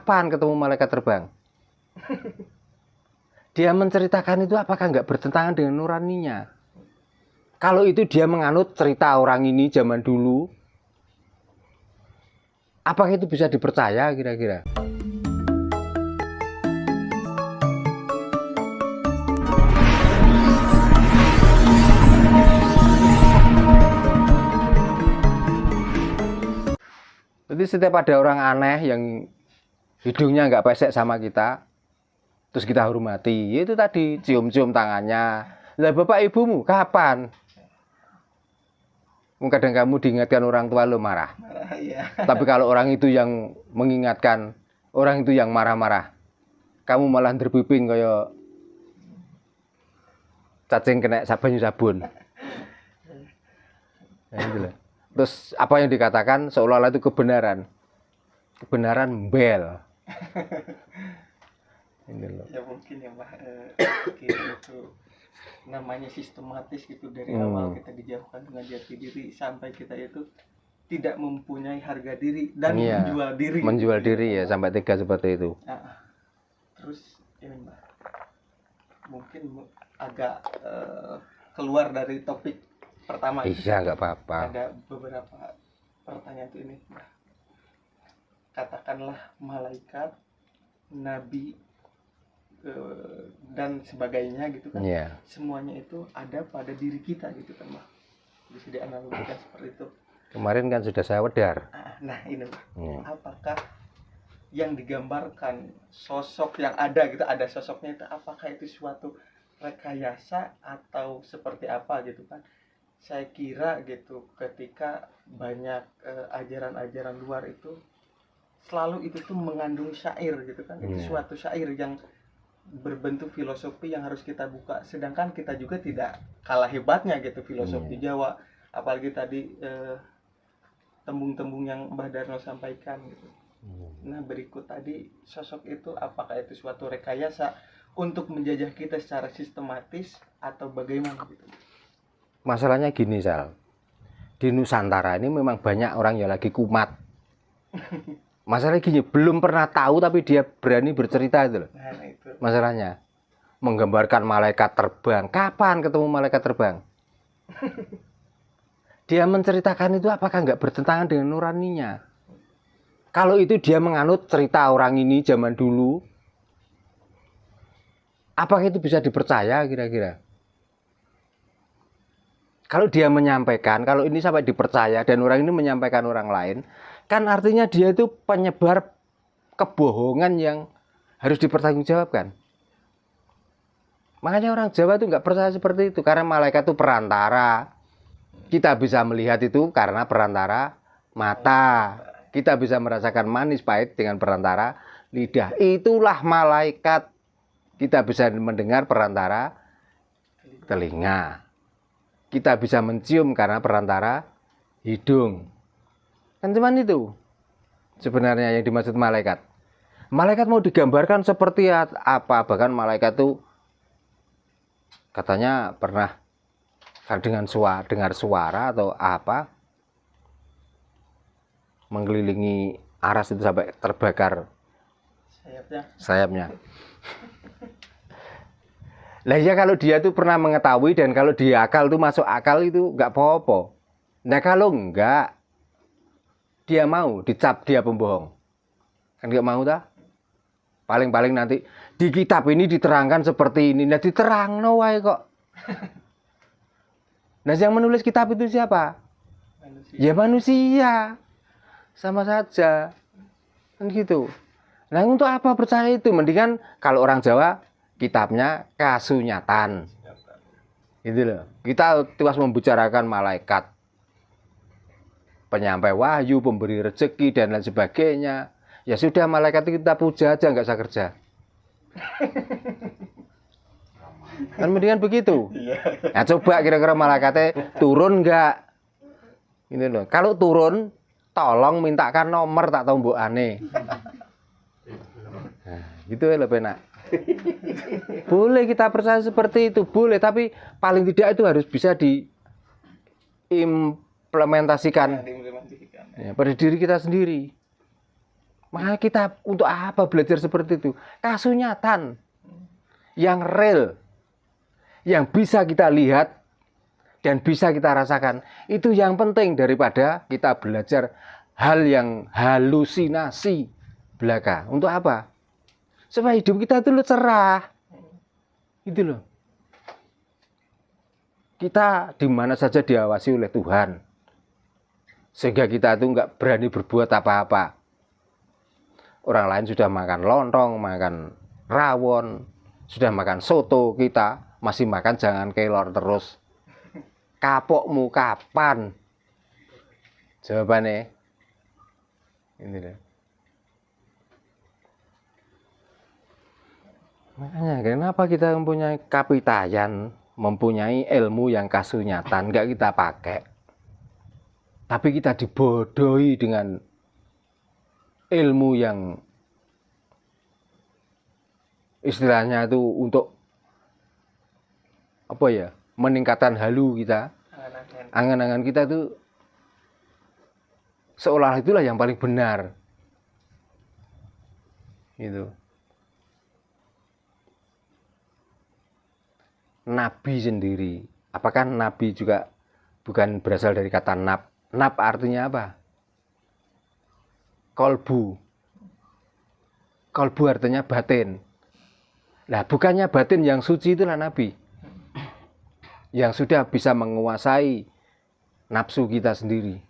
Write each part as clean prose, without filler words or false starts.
kapan ketemu malaikat terbang? Dia menceritakan itu apakah nggak bertentangan dengan nuraninya? Kalau itu dia menganut cerita orang ini zaman dulu, apakah itu bisa dipercaya kira-kira? Jadi setiap ada orang aneh yang hidungnya nggak pesek sama kita, terus kita hormati, itu tadi cium-cium tangannya. Lah bapak ibumu kapan? Kadang kamu diingatkan orang tua lo marah. Ya. Tapi kalau orang itu yang mengingatkan, orang itu yang marah-marah, kamu malah berbiping kayak cacing kena banyu sabun. Nah, itulah. Terus apa yang dikatakan seolah-olah itu kebenaran. Kebenaran bel. Ini loh. Ya mungkin ya Mbak, itu namanya sistematis gitu dari awal kita dijauhkan dengan jati diri sampai kita itu tidak mempunyai harga diri dan menjual diri. Menjual diri ya sampai 3 seperti itu. Terus ini Mbak, mungkin agak keluar dari topik pertama. Iya nggak apa-apa. Ada beberapa pertanyaan tuh ini Mbak. Katakanlah malaikat, nabi dan sebagainya gitu kan, semuanya itu ada pada diri kita gitu kan Mbak, bisa dianalogikan seperti itu. Kemarin kan sudah saya wedar. Nah ini Mbak, apakah yang digambarkan sosok yang ada gitu, ada sosoknya itu, apakah itu suatu rekayasa atau seperti apa gitu kan? Saya kira gitu ketika banyak ajaran-ajaran luar itu selalu itu tuh mengandung syair gitu kan, itu suatu syair yang berbentuk filosofi yang harus kita buka, sedangkan kita juga tidak kalah hebatnya gitu filosofi Jawa, apalagi tadi tembung-tembung yang Mbah Darno sampaikan gitu. Nah berikut tadi sosok itu apakah itu suatu rekayasa untuk menjajah kita secara sistematis atau bagaimana gitu? Masalahnya gini Sal, di Nusantara ini memang banyak orang yang lagi kumat. Masalahnya gini, belum pernah tahu tapi dia berani bercerita itu loh. Nah, itu masalahnya. Menggambarkan malaikat terbang. Kapan ketemu malaikat terbang? Dia menceritakan itu apakah nggak bertentangan dengan nuraninya? Kalau itu dia menganut cerita orang ini zaman dulu, apakah itu bisa dipercaya kira-kira? Kalau dia menyampaikan, kalau ini sampai dipercaya dan orang ini menyampaikan orang lain, kan artinya dia itu penyebar kebohongan yang harus dipertanggungjawabkan. Makanya orang Jawa itu nggak percaya seperti itu, karena malaikat itu perantara. Kita bisa melihat itu karena perantara mata. Kita bisa merasakan manis pahit dengan perantara lidah. Itulah malaikat. Kita bisa mendengar perantara telinga. Kita bisa mencium karena perantara hidung. Kan cuman itu sebenarnya yang dimaksud malaikat. Malaikat mau digambarkan seperti apa? Bahkan malaikat itu katanya pernah dengan dengar suara atau apa, mengelilingi aras itu sampai terbakar sayapnya. Lah ya kalau dia tuh pernah mengetahui dan kalau dia akal tuh masuk akal itu nggak apa-apa. Nah kalau enggak, dia mau dicap dia pembohong, kan nggak mau dah. Paling-paling nanti di kitab ini diterangkan seperti ini, nah diterang no wae kok. Nah yang menulis kitab itu siapa? Ya manusia, sama saja, kan gitu. Nah untuk apa percaya itu? Mendingan kalau orang Jawa kitabnya kasunyatan, gitu loh. Kita terus membicarakan malaikat, penyampai wahyu, pemberi rezeki dan lain sebagainya. Ya sudah, malaikat itu kita puja aja, nggak usah kerja. Kan mendingan begitu. Nah coba kira-kira malaikatnya turun nggak? Ini loh. Kalau turun, tolong mintakan nomor tak tahu mbok aneh. Nah, gitu ya lebih enak. Boleh kita percaya seperti itu, boleh, tapi paling tidak itu harus bisa diimplementasikan pada diri kita sendiri. Makanya kita untuk apa belajar seperti itu? Kasunyatan yang real, yang bisa kita lihat dan bisa kita rasakan. Itu yang penting daripada kita belajar hal yang halusinasi belaka. Untuk apa? Supaya hidup kita itu cerah. Itu loh. Kita di mana saja diawasi oleh Tuhan. Sehingga kita itu nggak berani berbuat apa-apa. Orang lain sudah makan lontong, makan rawon, sudah makan soto, kita masih makan jangan kelor terus. Kapokmu kapan? Jawabannya ini deh. Makanya kenapa kita mempunyai kapitayan, mempunyai ilmu yang kasunyatan, nggak kita pakai. Tapi kita dibodohi dengan ilmu yang istilahnya itu untuk apa ya, meningkatkan halu kita, angan-angan kita itu seolah itulah yang paling benar gitu. Nabi sendiri, apakah nabi juga bukan berasal dari kata nab? Nab artinya apa? Kolbu. Kolbu artinya batin. Nah, bukannya batin yang suci itulah nabi. Yang sudah bisa menguasai nafsu kita sendiri.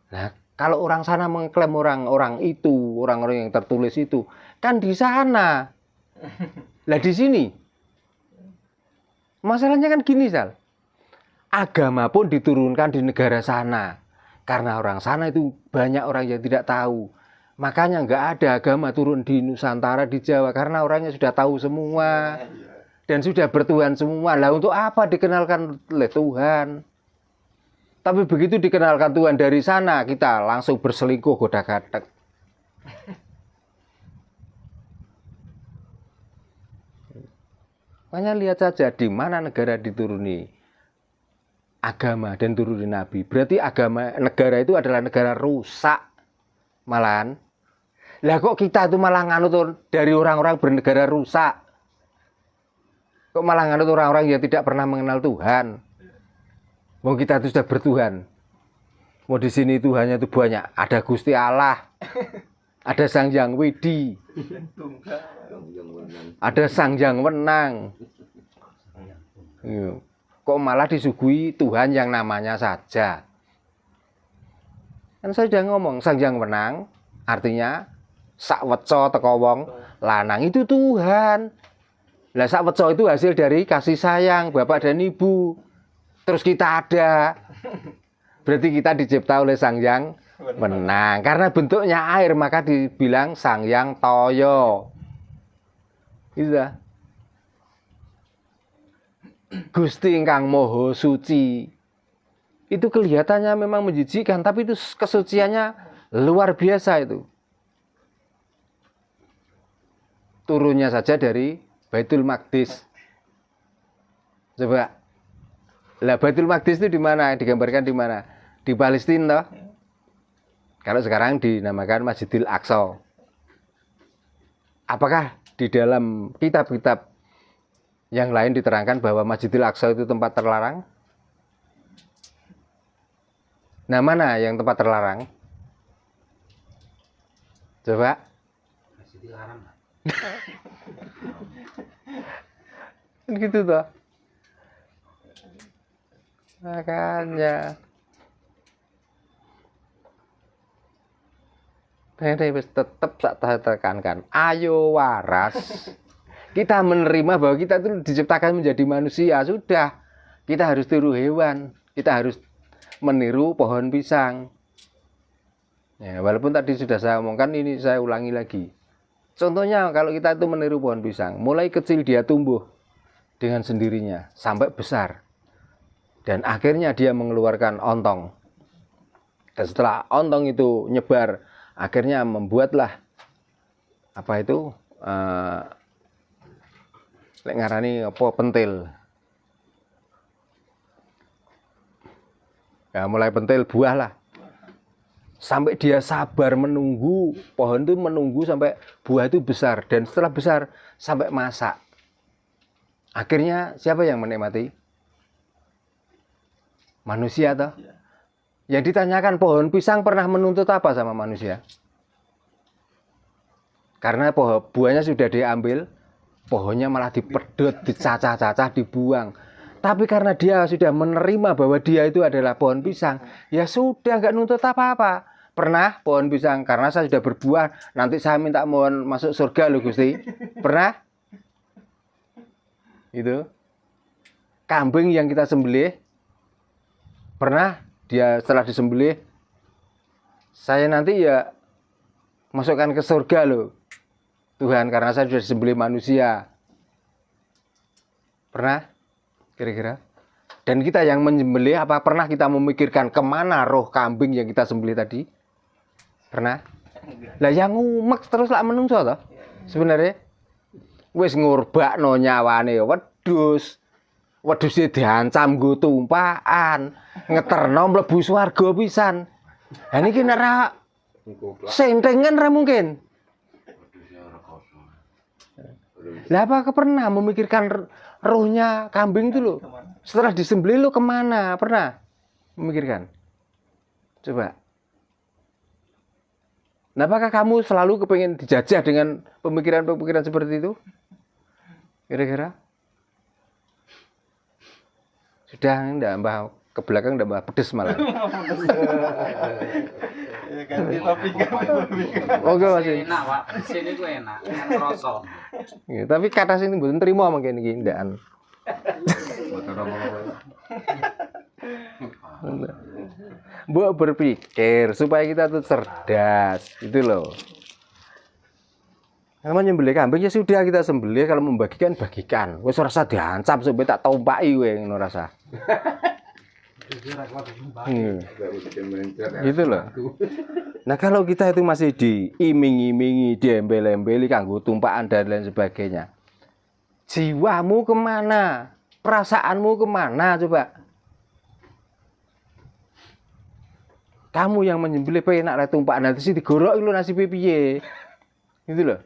Nah, kalau orang sana mengklaim orang-orang itu, orang-orang yang tertulis itu, kan di sana. Lah di sini. Masalahnya kan gini, Sal. Agama pun diturunkan di negara sana. Karena orang sana itu banyak orang yang tidak tahu. Makanya nggak ada agama turun di Nusantara, di Jawa. Karena orangnya sudah tahu semua. Dan sudah bertuhan semua. Lah untuk apa dikenalkan oleh Tuhan? Tapi begitu dikenalkan Tuhan dari sana, kita langsung berselingkuh goda-gadek. Makanya lihat saja di mana negara dituruni agama dan turuni nabi. Berarti agama negara itu adalah negara rusak malahan. Lah kok kita itu malah nganut dari orang-orang bernegara rusak? Kok malah nganut orang-orang yang tidak pernah mengenal Tuhan? Mau kita itu sudah bertuhan. Mau di sini Tuhannya itu banyak. Ada Gusti Allah, ada Sang Hyang Widi, ada Sang Hyang Wenang. Kok malah disuguhi Tuhan yang namanya saja? Kan saya sudah ngomong, Sang Hyang Wenang artinya sakweco teko wong lanang itu Tuhan. Lah sakweco itu hasil dari kasih sayang Bapak dan Ibu. Terus kita ada. Berarti kita dicipta oleh Sang Hyang Wenang. Karena bentuknya air maka dibilang Sang Hyang Toyo. Gitu. Gusti ingkang Moho Suci. Itu kelihatannya memang menjijikkan, tapi itu kesuciannya luar biasa itu. Turunnya saja dari Baitul Maqdis. Coba. Lah Baitul Maqdis itu di mana? Digambarkan di mana? Di Palestina. Kalau sekarang dinamakan Masjidil Aqsa. Apakah di dalam kitab-kitab yang lain diterangkan bahwa Masjidil Aqsa itu tempat terlarang? Nah, mana yang tempat terlarang? Coba. Masjidil Haram. Gitu toh. Makanya. Ini tetap saya tekankan. Ayo waras. Kita menerima bahwa kita itu diciptakan menjadi manusia. Sudah. Kita harus tiru hewan. Kita harus meniru pohon pisang. Ya, walaupun tadi sudah saya omongkan, ini saya ulangi lagi. Contohnya kalau kita itu meniru pohon pisang. Mulai kecil dia tumbuh dengan sendirinya. Sampai besar. Dan akhirnya dia mengeluarkan ontong. Dan setelah ontong itu nyebar, akhirnya membuatlah apa itu lek ngarani apa pentil. Ya mulai pentil buah lah. Sampai dia sabar menunggu, pohon itu menunggu sampai buah itu besar. Dan setelah besar, sampai masak. Akhirnya siapa yang menikmati? Manusia toh? Yang ditanyakan pohon pisang pernah menuntut apa sama manusia? Karena buahnya sudah diambil, pohonnya malah dipedot, dicacah-cacah, dibuang. Tapi karena dia sudah menerima bahwa dia itu adalah pohon pisang, ya sudah nggak nuntut apa-apa. Pernah pohon pisang, karena saya sudah berbuah, nanti saya minta mohon masuk surga loh Gusti. Pernah? Itu. Kambing yang kita sembelih, pernah dia setelah disembelih, saya nanti ya masukkan ke surga loh Tuhan, karena saya sudah disembelih manusia. Pernah? Kira-kira. Dan kita yang menyembelih, apa pernah kita memikirkan kemana roh kambing yang kita sembelih tadi? Pernah? Lah yang ngumek terus lah menungso toh. Sebenarnya wis ngurbakno nyawane wedhus. Wedhuse diancam nggo tumpakan, ngeterno mlebu swarga pisan. Ha niki nek ra sentengan ra mungkin. Lah apa pernah memikirkan rohnya kambing itu loh? Setelah disembelih lo kemana? Pernah memikirkan? Coba. Nah, apakah kamu selalu kepengen dijajah dengan pemikiran-pemikiran seperti itu? Kira-kira? Sudah enggak mbah ke belakang enggak mbah pedes malah. Ya ganti topik. Oke Mas. Enak, Pak. Sini ku enak, kan rasa. Ya, tapi kata sini mboten trimo mangkene iki ndak. Mbok berpikir supaya kita tuh cerdas, itu loh. Kalau nyembelih kambing ya sudah kita sembelih, kalau membagikan bagikan. Wis ora usah diancam supaya tak tumpaki kowe ngono rasa. Gitu loh. Nah kalau kita itu masih diiming-imingi, diembel-embeli kanggo tumpakan dan lain sebagainya, jiwamu kemana? Perasaanmu kemana coba? Kamu yang menyembelih penak ra tumpakan nanti sih digorok lu nasibe piye? Gitu loh.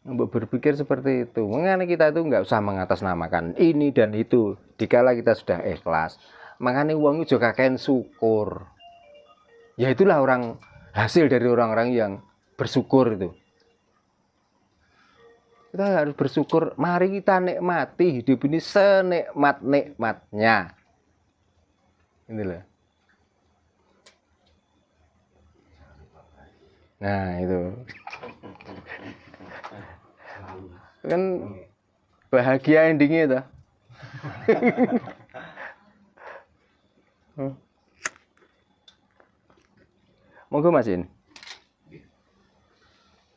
Mbok berpikir seperti itu. Makanya kita itu nggak usah mengatasnamakan ini dan itu. Dikala kita sudah ikhlas, makanya uang itu juga kain syukur. Ya itulah orang hasil dari orang-orang yang bersyukur itu. Kita harus bersyukur. Mari kita nikmati hidup ini senikmat-nikmatnya. Ini loh. Nah itu. Kan bahagia endingnya itu. Monggo Mas In.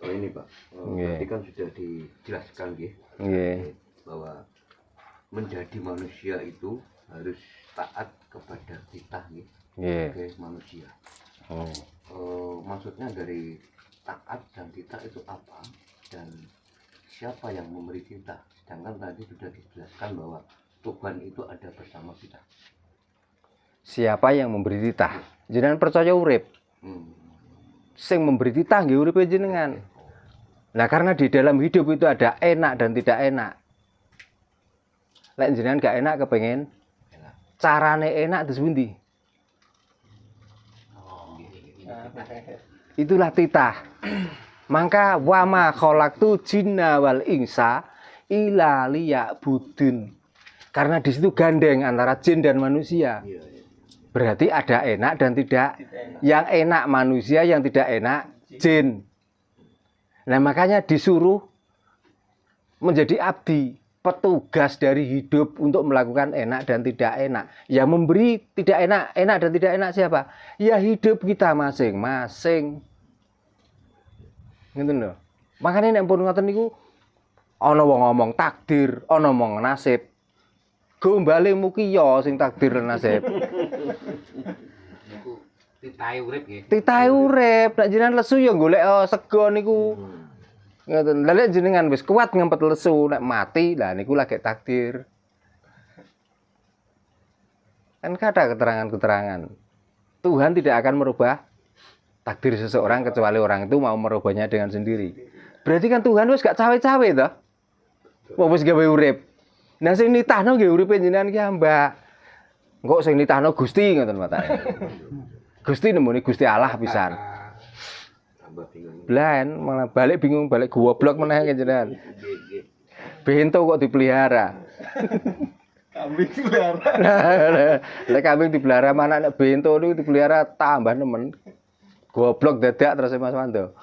Oh ini Pak, tadi kan sudah dijelaskan bahwa menjadi manusia itu harus taat kepada titah sebagai manusia. Maksudnya dari taat dan titah itu apa dan siapa yang memberi titah? Sedangkan tadi sudah dijelaskan bahwa Tuhan itu ada bersama kita. Siapa yang memberi titah? Jenengan percaya urip. Sing memberi titah nggih uripe jenengan. Nah, karena di dalam hidup itu ada enak dan tidak enak. Lek jenengan gak enak kepengen carane enak terus pundi? Itulah titah. Maka wama khalaqtu jinna wal insa illa liya'budun. Karena di situ gandeng antara jin dan manusia. Berarti ada enak dan tidak. Yang enak manusia, yang tidak enak jin. Nah makanya disuruh menjadi abdi, petugas dari hidup untuk melakukan enak dan tidak enak. Yang memberi tidak enak, enak dan tidak enak siapa? Ya hidup kita masing-masing. Gitu loh. Makanya nek pun ngoten niku ana wong ngomong takdir, ana wong nasib. Gombale muki ya sing takdir lan nasib. Niku titahe urip nggih. Titahe urip, nek jenengan lesu ya golek sego niku. Ngoten. Lah nek jenengan wis kuat ngempet lesu, nek mati lah niku lagi takdir. Kan ada keterangan-keterangan. Tuhan tidak akan merubah takdir seseorang kecuali orang itu mau merubahnya dengan sendiri. Berarti kan Tuhan wis gak cawe-cawe toh. Wis gawe urip. Nah sing nitahno nggih uripe jenengan ki Mbak. Engko sing nitahno Gusti ngoten matane. Gusti nemoni Gusti Allah pisan. Tambah bingung. Blan malah balik bingung, balik goblok meneh jenengan. Bento kok dipelihara. Kambing pelihara. Lek kambing dipelihara mana nek bento niku dipelihara tambah nemen. Goblok dadak terus Mas Wando.